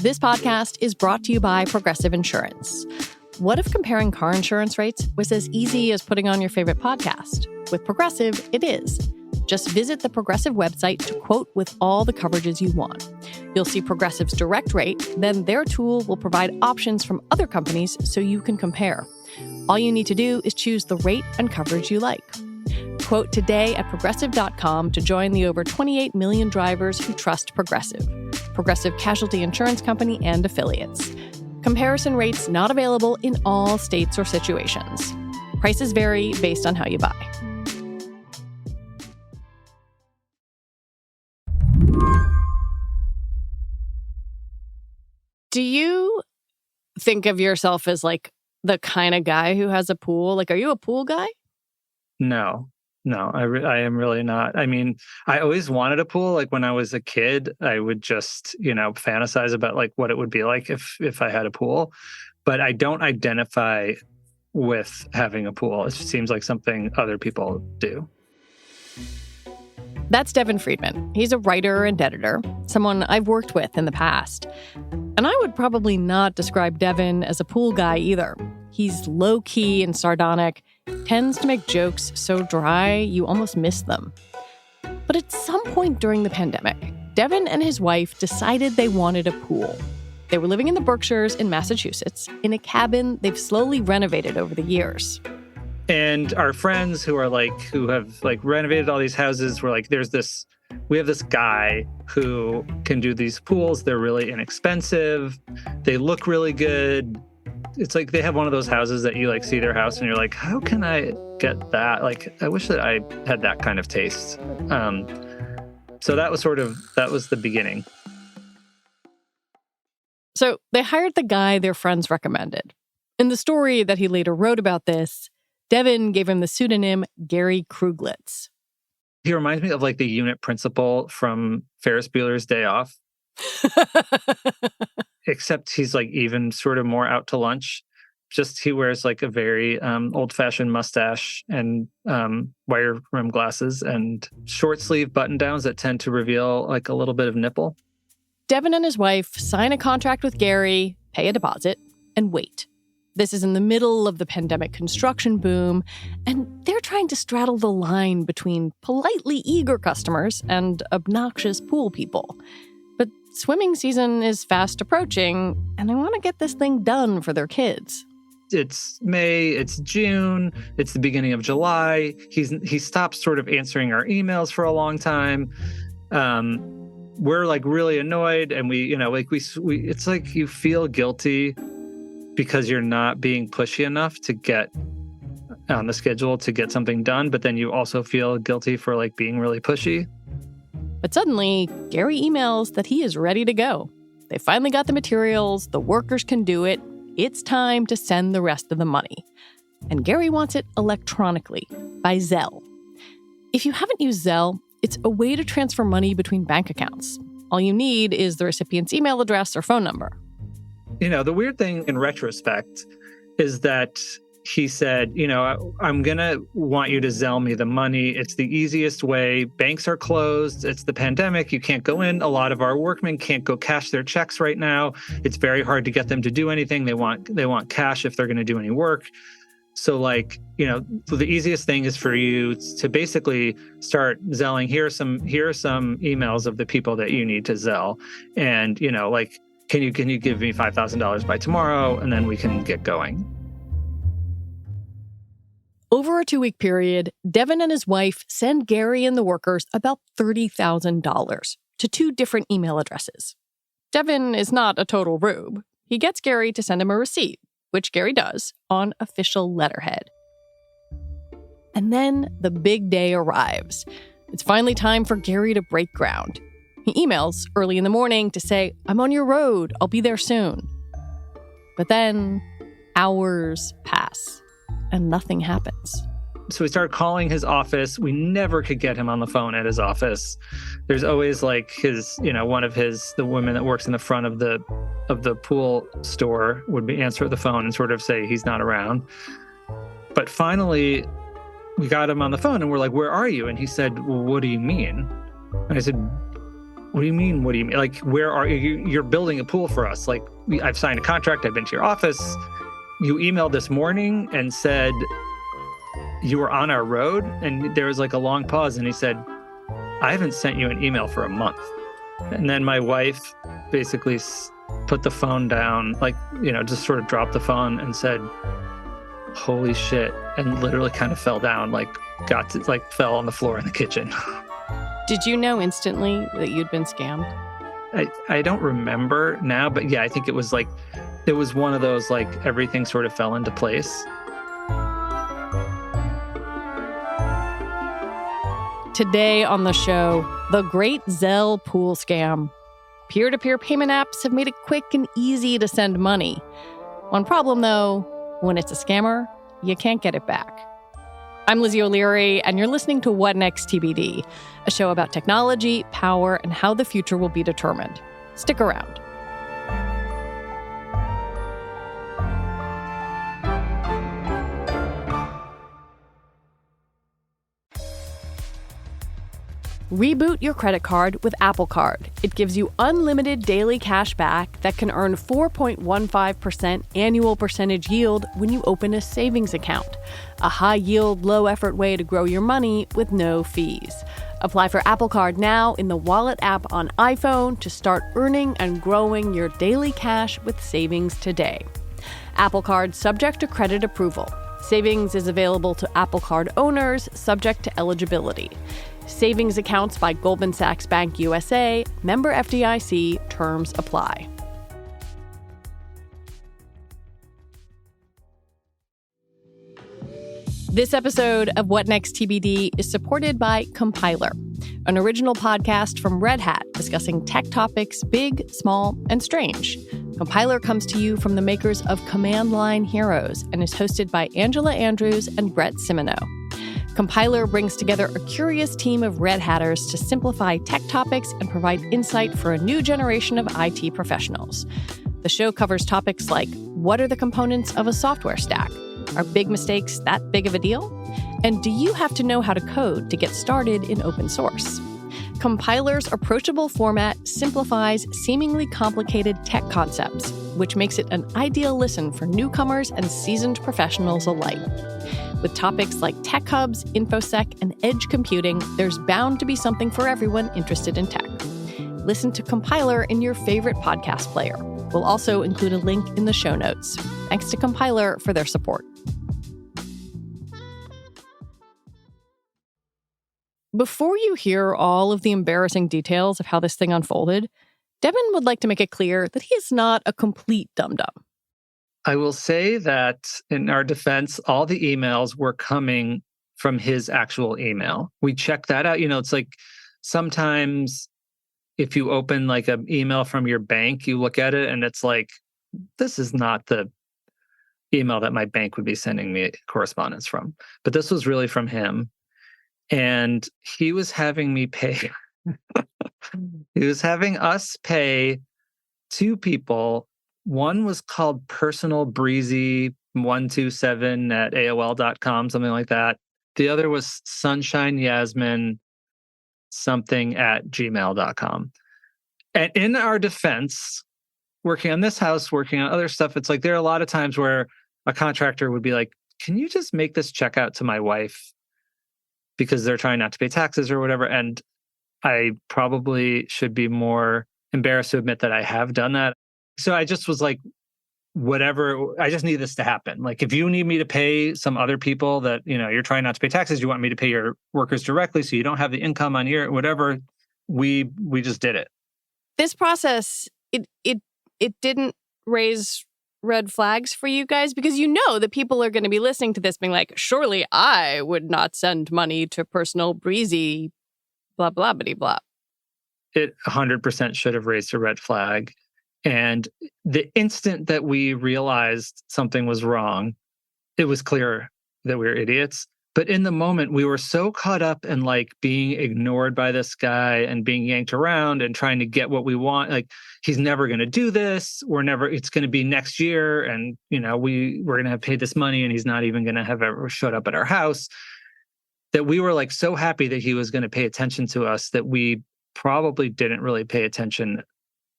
This podcast is brought to you by Progressive Insurance. What if comparing car insurance rates was as easy as putting on your favorite podcast? With Progressive, it is. Just visit the Progressive website to quote with all the coverages you want. You'll see Progressive's direct rate, then their tool will provide options from other companies so you can compare. All you need to do is choose the rate and coverage you like. Quote today at Progressive.com to join the over 28 million drivers who trust Progressive. Progressive Casualty Insurance Company and Affiliates. Comparison rates not available in all states or situations. Prices vary based on how you buy. Do you think of yourself as like the kind of guy who has a pool? Like, are you a pool guy? No, I am really not. I mean, I always wanted a pool. Like when I was a kid, I would just, fantasize about like what it would be like if I had a pool. But I don't identify with having a pool. It seems like something other people do. That's Devin Friedman. He's a writer and editor, someone I've worked with in the past. And I would probably not describe Devin as a pool guy either. He's low-key and sardonic, tends to make jokes so dry you almost miss them. But at some point during the pandemic, Devin and his wife decided they wanted a pool. They were living in the Berkshires in Massachusetts, in a cabin they've slowly renovated over the years. And our friends who have renovated all these houses were like, we have this guy who can do these pools. They're really inexpensive. They look really good. It's like they have one of those houses that you see their house and you're like, how can I get that? Like, I wish that I had that kind of taste. So that was the beginning. So they hired the guy their friends recommended. In the story that he later wrote about this, Devin gave him the pseudonym Gary Kruglitz. He reminds me of the unit principal from Ferris Bueller's Day Off. Except he's even sort of more out to lunch. Just he wears a very old-fashioned mustache and wire rim glasses and short sleeve button downs that tend to reveal a little bit of nipple. Devin and his wife sign a contract with Gary, pay a deposit, and wait. This is in the middle of the pandemic construction boom, and they're trying to straddle the line between politely eager customers and obnoxious pool people. But swimming season is fast approaching, and they want to get this thing done for their kids. It's May, it's June, it's the beginning of July. He stops sort of answering our emails for a long time. We're really annoyed, and we it's like you feel guilty because you're not being pushy enough to get on the schedule to get something done, but then you also feel guilty for being really pushy. But suddenly, Gary emails that he is ready to go. They finally got the materials, the workers can do it. It's time to send the rest of the money. And Gary wants it electronically, by Zelle. If you haven't used Zelle, it's a way to transfer money between bank accounts. All you need is the recipient's email address or phone number. The weird thing in retrospect is that he said, I'm going to want you to Zelle me the money. It's the easiest way. Banks are closed. It's the pandemic. You can't go in. A lot of our workmen can't go cash their checks right now. It's very hard to get them to do anything. They want cash if they're going to do any work. So the easiest thing is for you to basically start Zelling. Here are some emails of the people that you need to Zelle. And, can you give me $5,000 by tomorrow? And then we can get going. Over a 2-week period, Devin and his wife send Gary and the workers about $30,000 to 2 different email addresses. Devin is not a total rube. He gets Gary to send him a receipt, which Gary does, on official letterhead. And then the big day arrives. It's finally time for Gary to break ground. He emails early in the morning to say, I'm on your road. I'll be there soon. But then hours pass and nothing happens. So we started calling his office. We never could get him on the phone at his office. There's always the woman that works in the front of the pool store would answer the phone and sort of say he's not around. But finally we got him on the phone and we're like, where are you? And he said, well, what do you mean? And I said, what do you mean? What do you mean? Like, where are you? You're building a pool for us. Like, I've signed a contract. I've been to your office. You emailed this morning and said you were on our road. And there was like a long pause. And he said, I haven't sent you an email for a month. And then my wife basically put the phone down, like, just sort of dropped the phone and said, holy shit. And literally kind of fell down, fell on the floor in the kitchen. Did you know instantly that you'd been scammed? I don't remember now, but yeah, I think it was one of those, like, everything sort of fell into place. Today on the show, the great Zelle pool scam. Peer-to-peer payment apps have made it quick and easy to send money. One problem, though, when it's a scammer, you can't get it back. I'm Lizzie O'Leary, and you're listening to What Next TBD, a show about technology, power, and how the future will be determined. Stick around. Reboot your credit card with Apple Card. It gives you unlimited daily cash back that can earn 4.15% annual percentage yield when you open a savings account. A high-yield, low-effort way to grow your money with no fees. Apply for Apple Card now in the Wallet app on iPhone to start earning and growing your daily cash with savings today. Apple Card subject to credit approval. Savings is available to Apple Card owners subject to eligibility. Savings accounts by Goldman Sachs Bank USA, member FDIC, terms apply. This episode of What Next TBD is supported by Compiler, an original podcast from Red Hat discussing tech topics big, small, and strange. Compiler comes to you from the makers of Command Line Heroes and is hosted by Angela Andrews and Brett Simoneau. Compiler brings together a curious team of Red Hatters to simplify tech topics and provide insight for a new generation of IT professionals. The show covers topics like, what are the components of a software stack? Are big mistakes that big of a deal? And do you have to know how to code to get started in open source? Compiler's approachable format simplifies seemingly complicated tech concepts, which makes it an ideal listen for newcomers and seasoned professionals alike. With topics like tech hubs, InfoSec, and edge computing, there's bound to be something for everyone interested in tech. Listen to Compiler in your favorite podcast player. We'll also include a link in the show notes. Thanks to Compiler for their support. Before you hear all of the embarrassing details of how this thing unfolded, Devin would like to make it clear that he is not a complete dum-dum. I will say that in our defense, all the emails were coming from his actual email. We checked that out. It's like sometimes if you open like an email from your bank, you look at it and it's like, this is not the email that my bank would be sending me correspondence from. But this was really from him. And he was having me pay. He was having us pay two people. One was called Personal Breezy 127 at AOL.com, something like that. The other was Sunshine Yasmin something at gmail.com. And in our defense, working on this house, working on other stuff, it's like there are a lot of times where a contractor would be like, can you just make this check out to my wife? Because they're trying not to pay taxes or whatever. And I probably should be more embarrassed to admit that I have done that. So I just was like, whatever, I just need this to happen. Like, if you need me to pay some other people that, you're trying not to pay taxes, you want me to pay your workers directly so you don't have the income on your whatever, we just did it. This process, it didn't raise red flags for you guys because that people are going to be listening to this being like, surely I would not send money to Personal Breezy, blah, blah, blah, blah. It 100% should have raised a red flag. And the instant that we realized something was wrong, it was clear that we were idiots. But in the moment, we were so caught up in like being ignored by this guy and being yanked around and trying to get what we want. Like, he's never going to do this. It's going to be next year. And, we're going to have paid this money and he's not even going to have ever showed up at our house. That we were like so happy that he was going to pay attention to us that we probably didn't really pay attention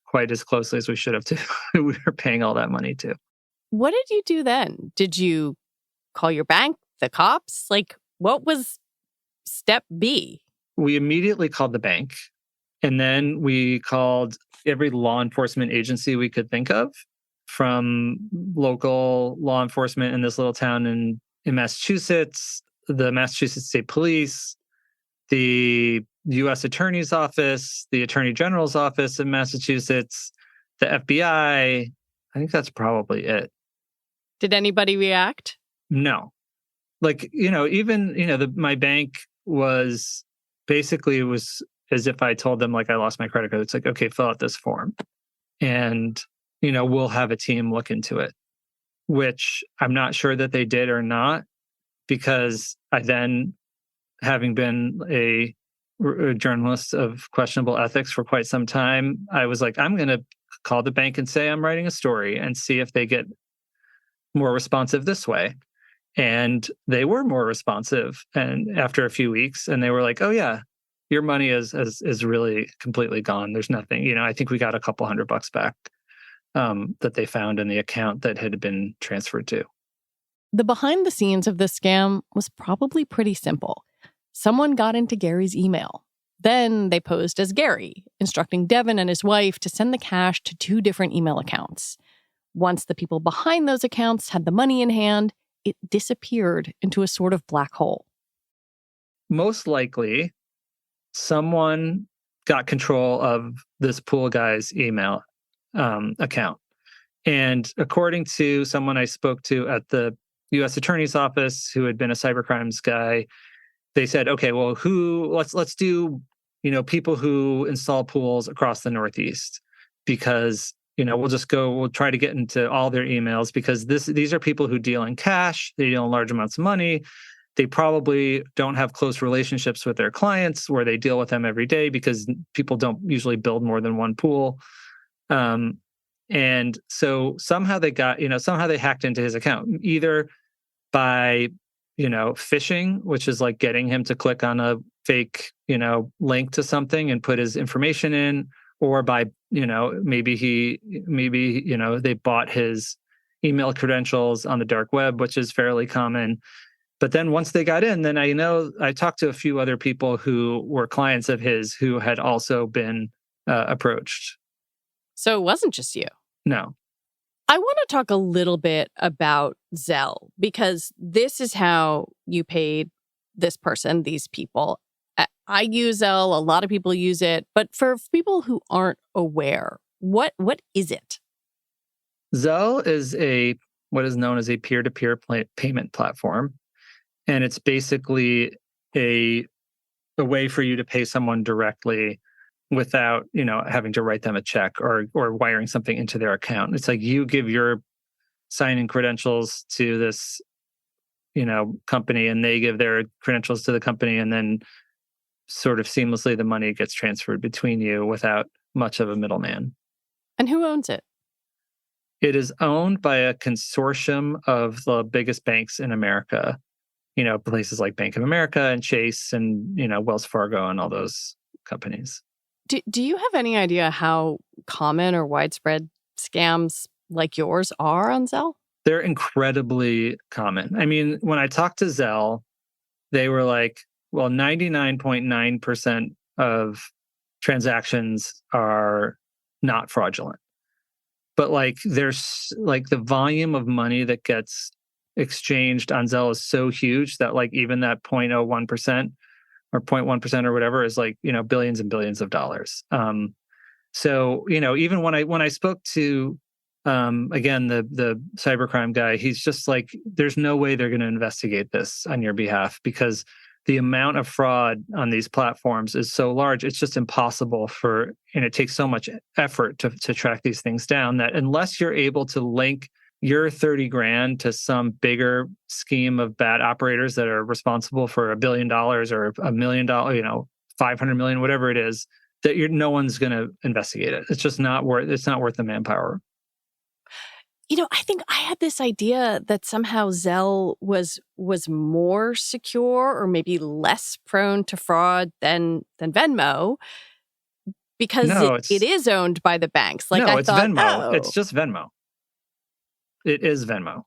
quite as closely as we should have to who we were paying all that money to. What did you do then? Did you call your bank, the cops? Like, what was step B? We immediately called the bank, and then we called every law enforcement agency we could think of, from local law enforcement in this little town in Massachusetts, the Massachusetts State Police, the U.S. Attorney's Office, the Attorney General's Office in Massachusetts, the FBI. I think that's probably it. Did anybody react? No. Like, even, my bank was basically, it was as if I told them, like, I lost my credit card. It's like, okay, fill out this form and, we'll have a team look into it, which I'm not sure that they did or not, because I then, having been a journalist of questionable ethics for quite some time, I was like, I'm going to call the bank and say I'm writing a story and see if they get more responsive this way. And they were more responsive. And after a few weeks, and they were like, oh yeah, your money is really completely gone. There's nothing, I think we got a couple $100 back that they found in the account that had been transferred to. The behind the scenes of this scam was probably pretty simple. Someone got into Gary's email. Then they posed as Gary, instructing Devin and his wife to send the cash to 2 different email accounts. Once the people behind those accounts had the money in hand, it disappeared into a sort of black hole. Most likely, someone got control of this pool guy's email account. And according to someone I spoke to at the U.S. Attorney's Office, who had been a cybercrimes guy, they said, okay, well, let's do, people who install pools across the Northeast, because, we'll try to get into all their emails, because these are people who deal in cash, they deal in large amounts of money. They probably don't have close relationships with their clients where they deal with them every day, because people don't usually build more than one pool. And so somehow they hacked into his account, either by, phishing, which is like getting him to click on a fake, link to something and put his information in, or by, maybe they bought his email credentials on the dark web, which is fairly common. But then once they got in, then I talked to a few other people who were clients of his who had also been approached. So it wasn't just you. No. I want to talk a little bit about Zelle, because this is how you paid this person, these people. I use Zelle. A lot of people use it. But for people who aren't aware, what is it? Zelle is what is known as a peer-to-peer payment platform. And it's basically a way for you to pay someone directly without, having to write them a check or wiring something into their account. It's like you give your sign-in credentials to this, company, and they give their credentials to the company, and then sort of seamlessly the money gets transferred between you without much of a middleman. And who owns it? It is owned by a consortium of the biggest banks in America, places like Bank of America and Chase and, Wells Fargo and all those companies. Do you have any idea how common or widespread scams like yours are on Zelle? They're incredibly common. I mean, when I talked to Zelle, they were like, well, 99.9% of transactions are not fraudulent. But there's the volume of money that gets exchanged on Zelle is so huge that even that 0.01% or 0.1% or whatever is billions and billions of dollars. So, even when I spoke to, again, the cybercrime guy, he's just like, there's no way they're going to investigate this on your behalf, because the amount of fraud on these platforms is so large. It's just impossible and it takes so much effort to track these things down, that unless you're able to link your 30 grand to some bigger scheme of bad operators that are responsible for $1 billion or $1 million, 500 million, whatever it is, that no one's going to investigate it. It's just not worth the manpower. I think I had this idea that somehow Zelle was more secure or maybe less prone to fraud than Venmo. because No, it is owned by the banks. Like no, I it's thought, Venmo. oh. It's just Venmo. It is Venmo.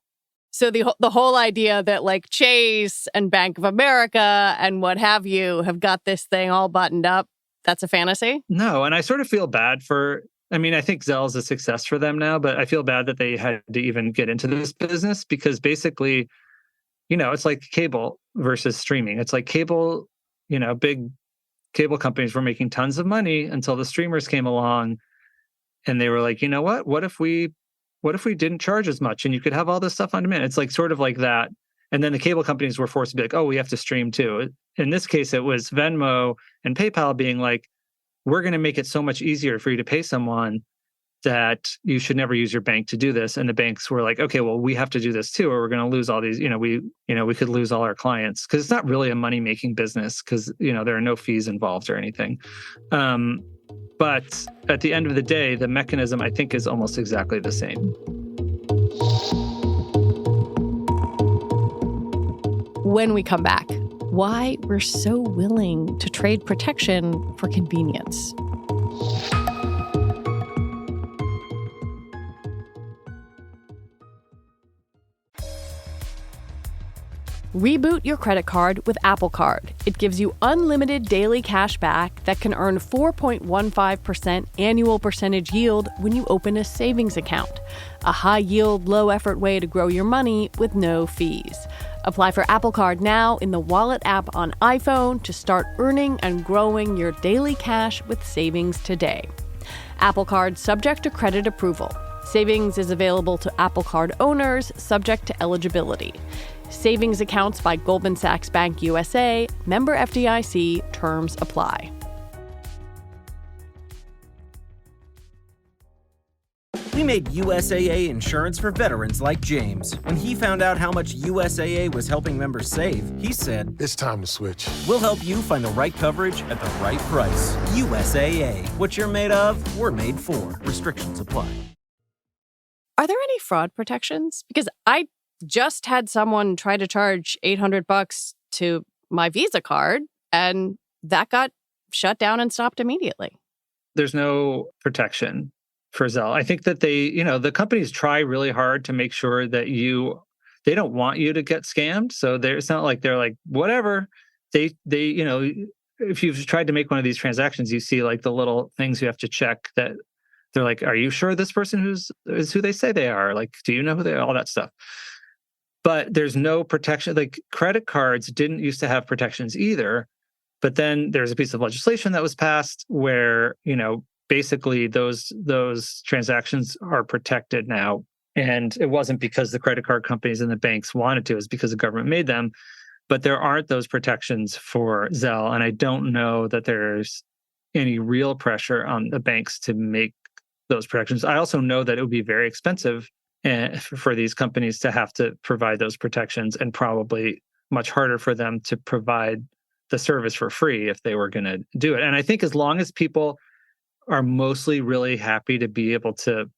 So the whole idea that like Chase and Bank of America and what have you have got this thing all buttoned up, that's a fantasy? No, and I sort of feel bad for, I mean, I think Zelle's a success for them now, but I feel bad that they had to even get into this business because basically, it's like cable versus streaming. It's like cable, big cable companies were making tons of money until the streamers came along and they were like, you know what? What if we didn't charge as much and you could have all this stuff on demand? It's like sort of like that. And then the cable companies were forced to be like, oh, we have to stream too. In this case, it was Venmo and PayPal being like, we're going to make it so much easier for you to pay someone that you should never use your bank to do this. And the banks were like, okay, well, we have to do this too, or we're going to lose all these, we could lose all our clients because it's not really a money-making business because, there are no fees involved or anything. But at the end of the day, the mechanism, I think, is almost exactly the same. When we come back, why we're so willing to trade protection for convenience. Reboot your credit card with Apple Card. It gives you unlimited daily cash back that can earn 4.15% annual percentage yield when you open a savings account. A high-yield, low-effort way to grow your money with no fees. Apply for Apple Card now in the Wallet app on iPhone to start earning and growing your daily cash with savings today. Apple Card subject to credit approval. Savings is available to Apple Card owners subject to eligibility. Savings accounts by Goldman Sachs Bank USA, member FDIC, terms apply. We made USAA insurance for veterans like James. When he found out how much USAA was helping members save, he said, "It's time to switch." We'll help you find the right coverage at the right price. USAA. What you're made of, we're made for. Restrictions apply. Are there any fraud protections? Because I just had someone try to charge $800 to my Visa card, and that got shut down and stopped immediately. There's no protection for Zelle. I think that the companies try really hard to make sure that they don't want you to get scammed. So it's not like they're like, whatever. They if you've tried to make one of these transactions, you see like the little things you have to check that they're like, are you sure this person is who they say they are? Like, do you know who they are? All that stuff. But there's no protection. Like credit cards didn't used to have protections either. But then there's a piece of legislation that was passed where, basically those transactions are protected now. And it wasn't because the credit card companies and the banks wanted to, it's because the government made them. But there aren't those protections for Zelle. And I don't know that there's any real pressure on the banks to make those protections. I also know that it would be very expensive for these companies to have to provide those protections, and probably much harder for them to provide the service for free if they were going to do it. And I think as long as people are mostly really happy to be able to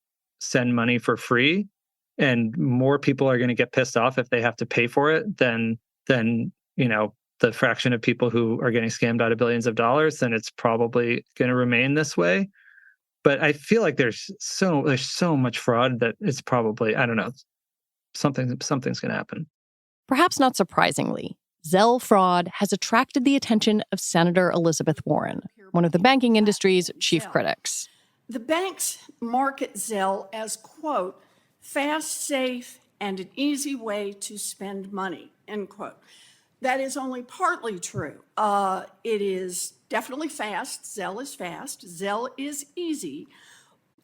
send money for free, and more people are going to get pissed off if they have to pay for it than the fraction of people who are getting scammed out of billions of dollars, then it's probably going to remain this way. But I feel like there's so much fraud that it's probably, I don't know, something's going to happen. Perhaps not surprisingly, Zelle fraud has attracted the attention of Senator Elizabeth Warren, one of the banking industry's chief critics. The banks market Zelle as, quote, fast, safe, and an easy way to spend money, end quote. That is only partly true. It is definitely fast. Zelle is fast. Zelle is easy.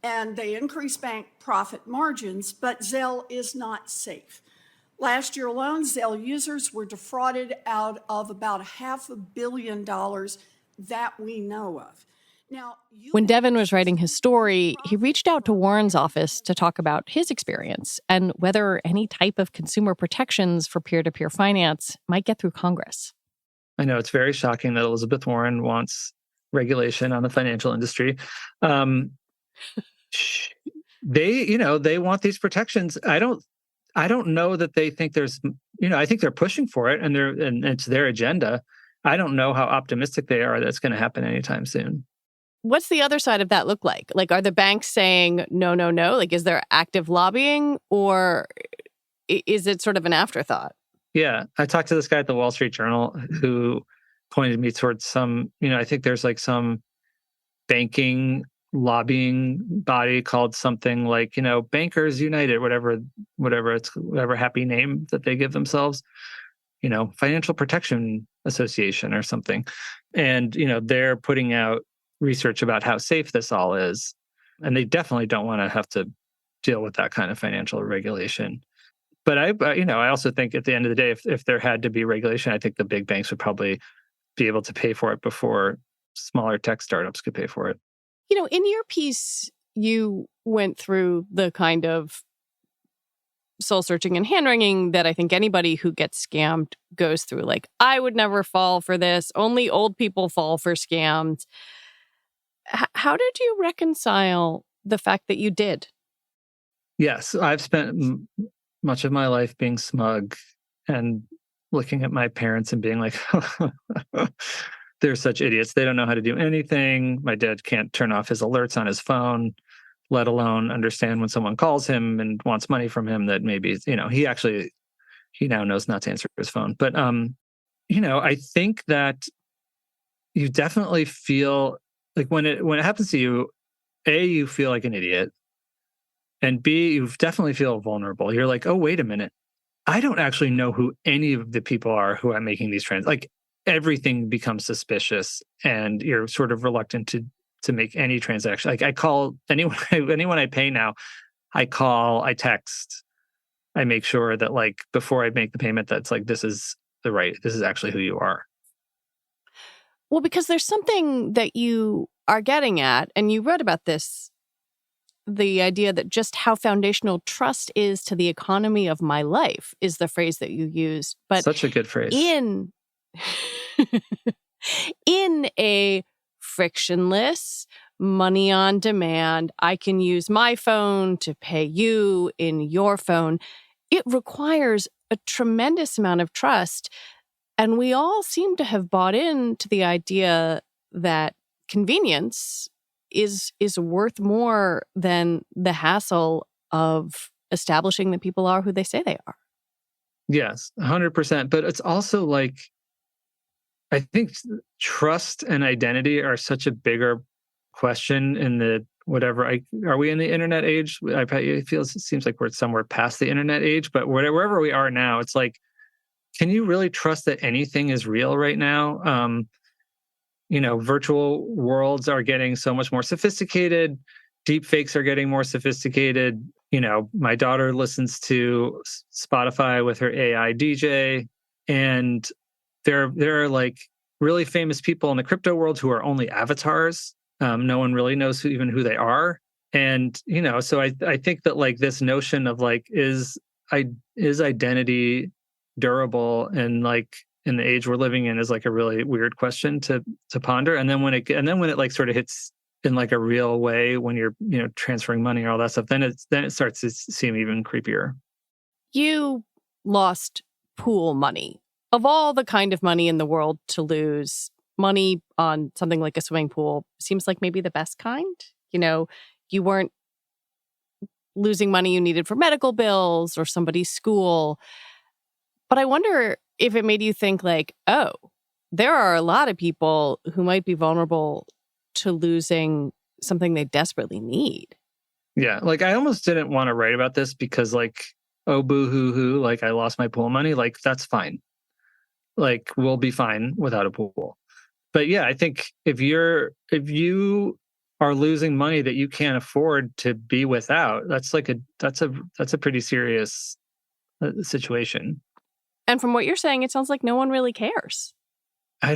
And they increase bank profit margins, but Zelle is not safe. Last year alone, Zelle users were defrauded out of about $500 million that we know of. Now, when Devin was writing his story, he reached out to Warren's office to talk about his experience and whether any type of consumer protections for peer-to-peer finance might get through Congress. I know it's very shocking that Elizabeth Warren wants regulation on the financial industry. They want these protections. I don't know that they think there's, I think they're pushing for it and it's their agenda. I don't know how optimistic they are that it's going to happen anytime soon. what's the other side of that look like? Like, are the banks saying, no, no, no? Like, is there active lobbying, or is it sort of an afterthought? Yeah. I talked to this guy at the Wall Street Journal who pointed me towards some, I think there's like some banking lobbying body called something like, Bankers United, whatever happy name that they give themselves, Financial Protection Association or something. And, they're putting out research about how safe this all is. And they definitely don't want to have to deal with that kind of financial regulation. But I also think at the end of the day, if there had to be regulation, I think the big banks would probably be able to pay for it before smaller tech startups could pay for it. In your piece, you went through the kind of soul searching and hand wringing that I think anybody who gets scammed goes through. Like, I would never fall for this. Only old people fall for scams. How did you reconcile the fact that you did? Yes, I've spent much of my life being smug and looking at my parents and being like, they're such idiots. They don't know how to do anything. My dad can't turn off his alerts on his phone, let alone understand when someone calls him and wants money from him that maybe, he now knows not to answer his phone. But, I think that you definitely feel like when it happens to you, A, you feel like an idiot. And B, you definitely feel vulnerable. You're like, oh, wait a minute. I don't actually know who any of the people are who I'm making these trends. Like, everything becomes suspicious and you're sort of reluctant to make any transaction. Like, I call anyone I pay now, I call, I text, I make sure that like before I make the payment, that's like, this is actually who you are. Well, because there's something that you are getting at, and you wrote about this, the idea that just how foundational trust is to the economy of my life is the phrase that you used. But such a good phrase. In a frictionless, money on demand, I can use my phone to pay you in your phone. It requires a tremendous amount of trust. And we all seem to have bought into the idea that convenience is worth more than the hassle of establishing that people are who they say they are. Yes, 100%. But it's also like, I think trust and identity are such a bigger question in the are we in the internet age? It seems like we're somewhere past the internet age, but wherever we are now, it's like, can you really trust that anything is real right now? Virtual worlds are getting so much more sophisticated. Deep fakes are getting more sophisticated. My daughter listens to Spotify with her AI DJ, and there are like really famous people in the crypto world who are only avatars. No one really knows who they are. And, so I think that like this notion of like, is identity durable and like in the age we're living in is like a really weird question to ponder. And then when it like sort of hits in like a real way, when you're, transferring money or all that stuff, then it starts to seem even creepier. You lost pool money. Of all the kind of money in the world to lose, money on something like a swimming pool seems like maybe the best kind. You weren't losing money you needed for medical bills or somebody's school. But I wonder if it made you think like, oh, there are a lot of people who might be vulnerable to losing something they desperately need. Yeah, like I almost didn't want to write about this because like, oh, boo-hoo-hoo, like I lost my pool money. Like, that's fine. Like, we'll be fine without a pool. But yeah, I think if you are losing money that you can't afford to be without, that's a pretty serious situation. And from what you're saying, it sounds like no one really cares. I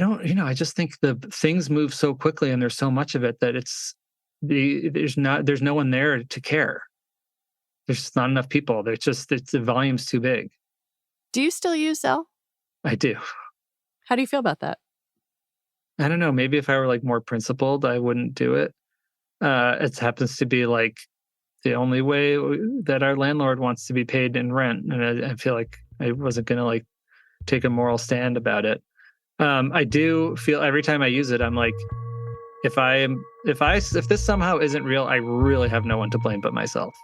just think the things move so quickly and there's so much of it that there's no one there to care. There's just not enough people. The volume's too big. Do you still use Zelle? I do. How do you feel about that? I don't know. Maybe if I were like more principled, I wouldn't do it. It happens to be like the only way that our landlord wants to be paid in rent. And I feel like I wasn't going to like take a moral stand about it. I do feel every time I use it, I'm like, if this somehow isn't real, I really have no one to blame but myself.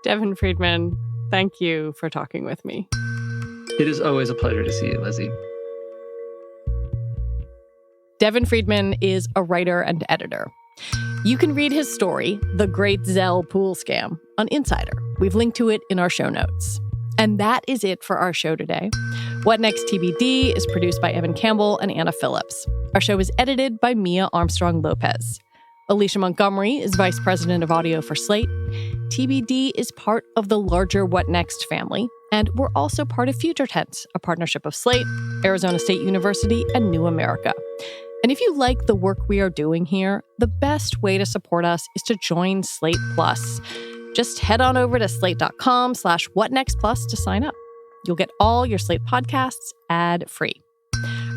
Devin Friedman, thank you for talking with me. It is always a pleasure to see you, Lizzie. Devin Friedman is a writer and editor. You can read his story, The Great Zelle Pool Scam, on Insider. We've linked to it in our show notes. And that is it for our show today. What Next TBD is produced by Evan Campbell and Anna Phillips. Our show is edited by Mia Armstrong-Lopez. Alicia Montgomery is Vice President of Audio for Slate. TBD is part of the larger What Next family, and we're also part of Future Tense, a partnership of Slate, Arizona State University, and New America. And if you like the work we are doing here, the best way to support us is to join Slate Plus. Just head on over to slate.com/whatnextplus to sign up. You'll get all your Slate podcasts ad-free.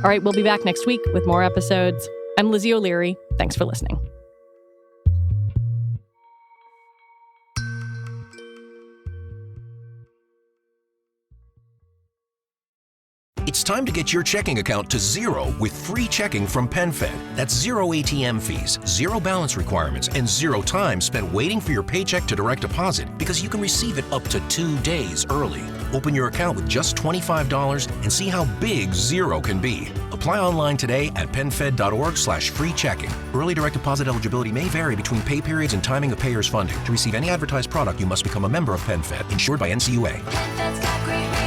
All right, we'll be back next week with more episodes. I'm Lizzie O'Leary. Thanks for listening. It's time to get your checking account to zero with free checking from PenFed. That's zero ATM fees, zero balance requirements, and zero time spent waiting for your paycheck to direct deposit because you can receive it up to 2 days early. Open your account with just $25 and see how big zero can be. Apply online today at PenFed.org/free checking. Early direct deposit eligibility may vary between pay periods and timing of payer's funding. To receive any advertised product, you must become a member of PenFed, insured by NCUA.